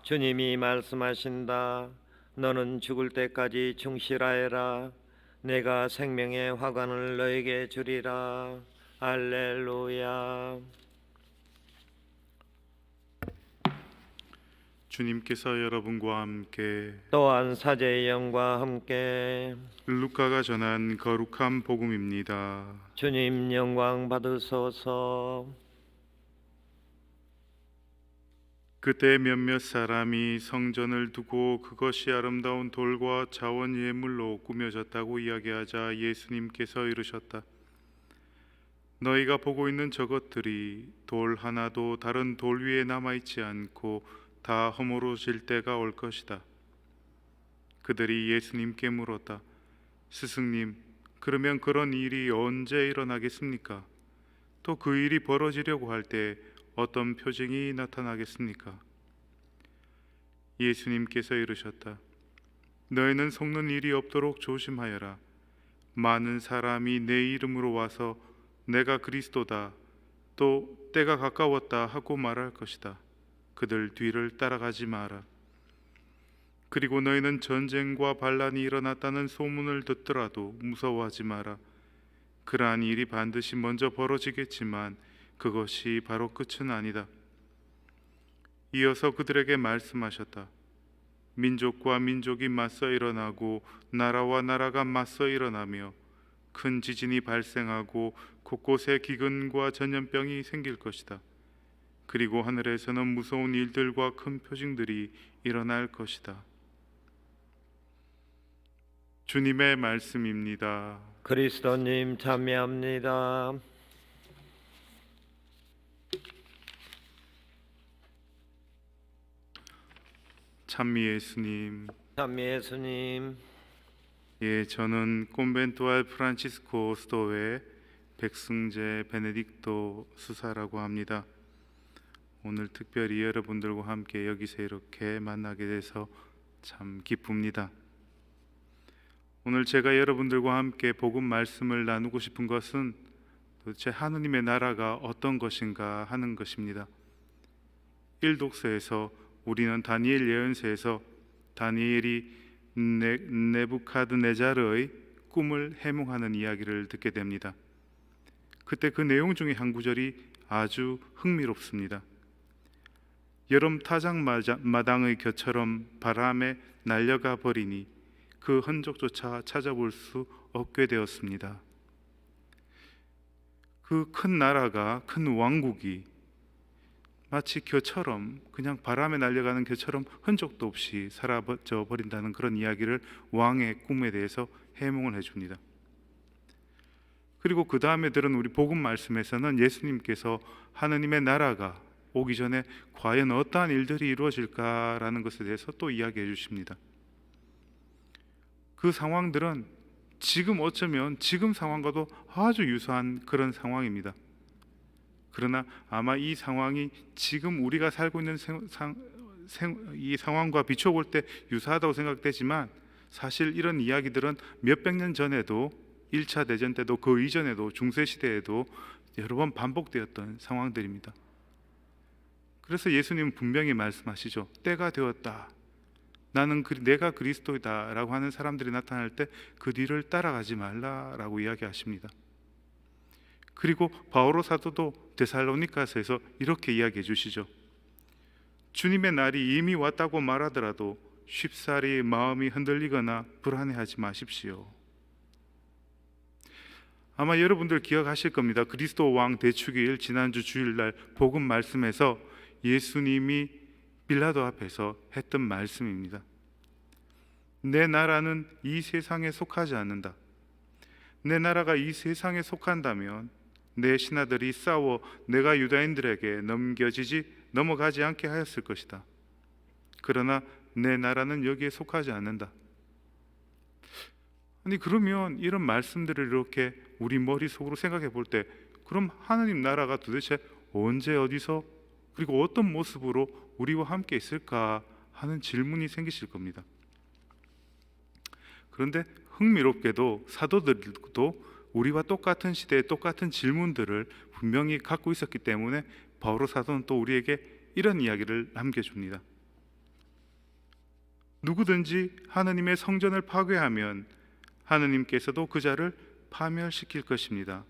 주님이 말씀하신다. 너는 죽을 때까지 충실하여라. 내가 생명의 화관을 너에게 주리라. 할렐루야. 주님께서 여러분과 함께 또한 사제의 영과 함께 루카가 전한 거룩한 복음입니다. 주님 영광 받으소서. 그때 몇몇 사람이 성전을 두고 그것이 아름다운 돌과 자원 예물로 꾸며졌다고 이야기하자 예수님께서 이르셨다. 너희가 보고 있는 저것들이 돌 하나도 다른 돌 위에 남아있지 않고 다 허물어질 때가 올 것이다. 그들이 예수님께 물었다. 스승님, 그러면 그런 일이 언제 일어나겠습니까? 또 그 일이 벌어지려고 할 때 어떤 표징이 나타나겠습니까? 예수님께서 이르셨다. 너희는 속는 일이 없도록 조심하여라. 많은 사람이 내 이름으로 와서 내가 그리스도다, 또 때가 가까웠다 하고 말할 것이다. 그들 뒤를 따라가지 마라. 그리고 너희는 전쟁과 반란이 일어났다는 소문을 듣더라도 무서워하지 마라. 그러한 일이 반드시 먼저 벌어지겠지만 그것이 바로 끝은 아니다. 이어서 그들에게 말씀하셨다. 민족과 민족이 맞서 일어나고 나라와 나라가 맞서 일어나며 큰 지진이 발생하고 곳곳에 기근과 전염병이 생길 것이다. 그리고 하늘에서는 무서운 일들과 큰 표징들이 일어날 것이다. 주님의 말씀입니다. 그리스도님 참여합니다. 찬미 예수님. 참미 예수님. 예, 저는 콘벤토 알 프란치스코 스토의 백승재 베네딕토 수사라고 합니다. 오늘 특별히 여러분들과 함께 여기서 이렇게 만나게 돼서 참 기쁩니다. 오늘 제가 여러분들과 함께 복음 말씀을 나누고 싶은 것은 도대체 하느님의 나라가 어떤 것인가 하는 것입니다. 1독서에서 우리는 다니엘 예언서에서 다니엘이 네부카드네자르의 꿈을 해몽하는 이야기를 듣게 됩니다. 그때 그 내용 중에 한 구절이 아주 흥미롭습니다. 여름 타작마당의 겨처럼 바람에 날려가 버리니 그 흔적조차 찾아볼 수 없게 되었습니다. 그 큰 나라가, 큰 왕국이 마치 겨처럼, 그냥 바람에 날려가는 겨처럼 흔적도 없이 사라져 버린다는 그런 이야기를 왕의 꿈에 대해서 해몽을 해줍니다. 그리고 그 다음에 들은 우리 복음 말씀에서는 예수님께서 하느님의 나라가 오기 전에 과연 어떠한 일들이 이루어질까라는 것에 대해서 또 이야기해 주십니다. 그 상황들은 지금 어쩌면 지금 상황과도 아주 유사한 그런 상황입니다. 그러나 아마 이 상황이 지금 우리가 살고 있는 이 상황과 비춰볼 때 유사하다고 생각되지만 사실 이런 이야기들은 몇백 년 전에도 1차 대전 때도 그 이전에도 중세시대에도 여러 번 반복되었던 상황들입니다. 그래서 예수님은 분명히 말씀하시죠. 때가 되었다. 나는 내가 그리스도이다 라고 하는 사람들이 나타날 때 그 뒤를 따라가지 말라라고 이야기하십니다. 그리고 바오로 사도도 데살로니가서에서 이렇게 이야기해 주시죠. 주님의 날이 이미 왔다고 말하더라도 쉽사리 마음이 흔들리거나 불안해하지 마십시오. 아마 여러분들 기억하실 겁니다. 그리스도 왕 대축일 지난주 주일날 복음 말씀에서 예수님이 빌라도 앞에서 했던 말씀입니다. 내 나라는 이 세상에 속하지 않는다. 내 나라가 이 세상에 속한다면 내 신하들이 싸워 내가 유다인들에게 넘어가지 않게 하였을 것이다. 그러나 내 나라는 여기에 속하지 않는다. 아니 그러면 이런 말씀들을 이렇게 우리 머릿속으로 생각해 볼 때 그럼 하나님 나라가 도대체 언제 어디서 그리고 어떤 모습으로 우리와 함께 있을까 하는 질문이 생기실 겁니다. 그런데 흥미롭게도 사도들도 우리와 똑같은 시대에 똑같은 질문들을 분명히 갖고 있었기 때문에 바오로 사도는 또 우리에게 이런 이야기를 남겨줍니다. 누구든지 하느님의 성전을 파괴하면 하느님께서도 그 자를 파멸시킬 것입니다.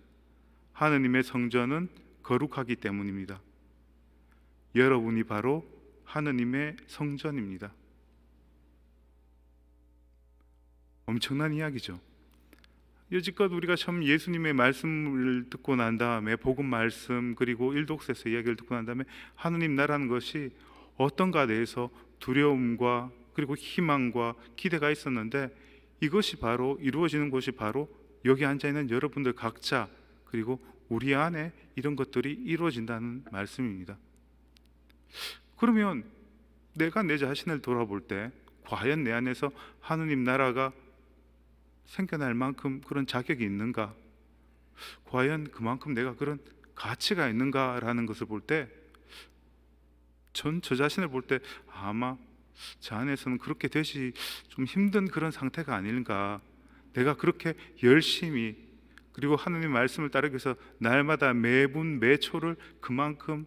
하느님의 성전은 거룩하기 때문입니다. 여러분이 바로 하느님의 성전입니다. 엄청난 이야기죠. 여지껏 우리가 처음 예수님의 말씀을 듣고 난 다음에 복음 말씀 그리고 일독서에서 이야기를 듣고 난 다음에 하느님 나라는 것이 어떤가 대해서 두려움과 그리고 희망과 기대가 있었는데 이것이 바로 이루어지는 곳이 바로 여기 앉아있는 여러분들 각자 그리고 우리 안에 이런 것들이 이루어진다는 말씀입니다. 그러면 내가 내 자신을 돌아볼 때 과연 내 안에서 하느님 나라가 생겨날 만큼 그런 자격이 있는가? 과연 그만큼 내가 그런 가치가 있는가라는 것을 볼 때 전 저 자신을 볼 때 아마 저 안에서는 그렇게 되시 좀 힘든 그런 상태가 아닌가. 내가 그렇게 열심히 그리고 하느님 말씀을 따르기 위해서 날마다 매분 매초를 그만큼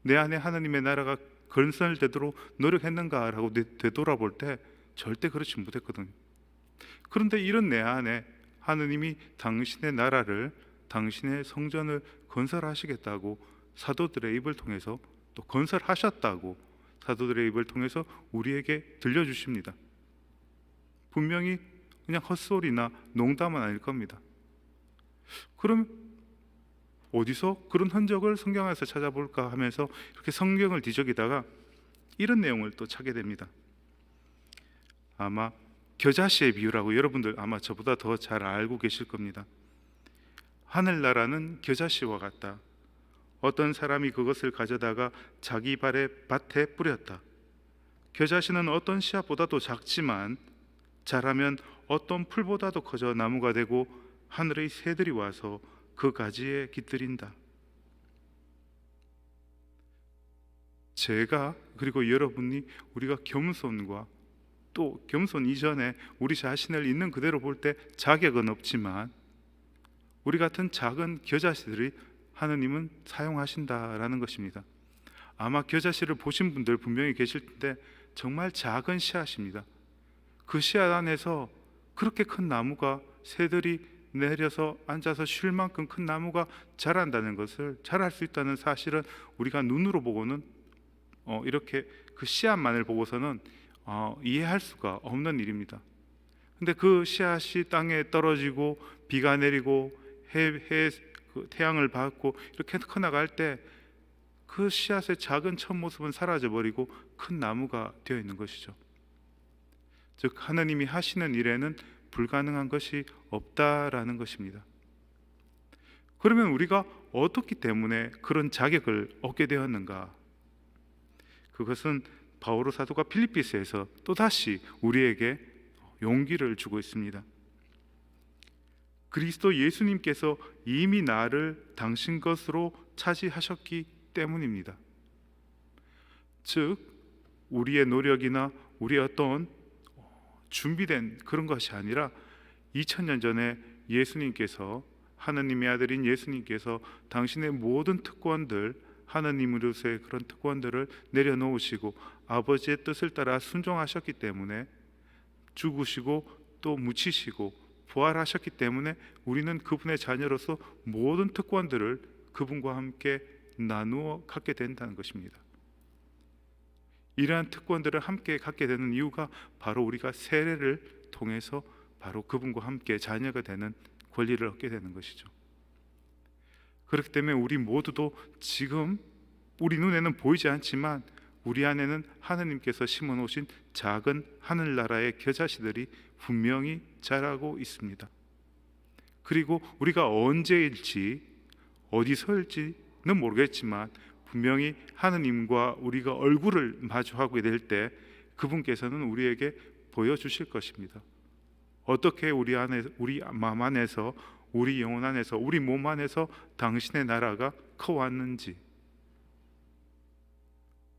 내 안에 하느님의 나라가 건설되도록 노력했는가라고 되돌아볼 때 절대 그렇지 못했거든요. 그런데 이런 내 안에 하느님이 당신의 나라를 당신의 성전을 건설하시겠다고 사도들의 입을 통해서 또 건설하셨다고 사도들의 입을 통해서 우리에게 들려주십니다. 분명히 그냥 헛소리나 농담은 아닐 겁니다. 그럼 어디서 그런 흔적을 성경 안에서 찾아볼까 하면서 이렇게 성경을 뒤적이다가 이런 내용을 또 찾게 됩니다. 아마 겨자씨의 비유라고 여러분들 아마 저보다 더 잘 알고 계실 겁니다. 하늘나라는 겨자씨와 같다. 어떤 사람이 그것을 가져다가 자기 밭에 뿌렸다. 겨자씨는 어떤 씨앗보다도 작지만 자라면 어떤 풀보다도 커져 나무가 되고 하늘의 새들이 와서 그 가지에 깃들인다. 제가 그리고 여러분이 우리가 겸손과 또 겸손 이전에 우리 자신을 있는 그대로 볼 때 자격은 없지만 우리 같은 작은 겨자씨들이 하느님은 사용하신다라는 것입니다. 아마 겨자씨를 보신 분들 분명히 계실 텐데 정말 작은 씨앗입니다. 그 씨앗 안에서 그렇게 큰 나무가 새들이 내려서 앉아서 쉴 만큼 큰 나무가 자란다는 것을 자랄 수 있다는 사실은 우리가 눈으로 보고는 이렇게 그 씨앗만을 보고서는 이해할 수가 없는 일입니다. 근데 그 씨앗이 땅에 떨어지고 비가 내리고 태양을 받고 이렇게 커나갈 때 그 씨앗의 작은 첫 모습은 사라져 버리고 큰 나무가 되어 있는 것이죠. 즉 하나님이 하시는 일에는 불가능한 것이 없다라는 것입니다. 그러면 우리가 어떻기 때문에 그런 자격을 얻게 되었는가? 그것은 바오로 사도가 필리피스에서 또다시 우리에게 용기를 주고 있습니다. 그리스도 예수님께서 이미 나를 당신 것으로 차지하셨기 때문입니다. 즉 우리의 노력이나 우리의 어떤 준비된 그런 것이 아니라 2000년 전에 예수님께서 하나님의 아들인 예수님께서 당신의 모든 특권들 하나님으로서의 그런 특권들을 내려놓으시고 아버지의 뜻을 따라 순종하셨기 때문에 죽으시고 또 묻히시고 부활하셨기 때문에 우리는 그분의 자녀로서 모든 특권들을 그분과 함께 나누어 갖게 된다는 것입니다. 이러한 특권들을 함께 갖게 되는 이유가 바로 우리가 세례를 통해서 바로 그분과 함께 자녀가 되는 권리를 얻게 되는 것이죠. 그렇기 때문에 우리 모두도 지금 우리 눈에는 보이지 않지만 우리 안에는 하느님께서 심어놓으신 작은 하늘나라의 겨자씨들이 분명히 자라고 있습니다. 그리고 우리가 언제일지 어디서일지는 모르겠지만 분명히 하느님과 우리가 얼굴을 마주하게 될 때 그분께서는 우리에게 보여주실 것입니다. 어떻게 우리 안에, 우리 마음 안에서, 우리 영혼 안에서, 우리 몸 안에서 당신의 나라가 커왔는지.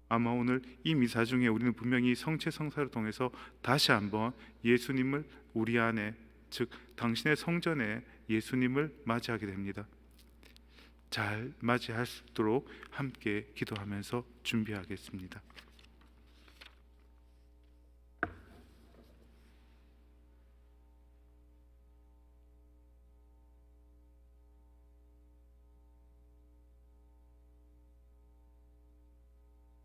아마 오늘 이 미사 중에 우리는 분명히 성체성사를 통해서 다시 한번 예수님을 우리 안에, 즉 당신의 성전에 예수님을 맞이하게 됩니다. 잘 맞이할 수 있도록 함께 기도하면서 준비하겠습니다.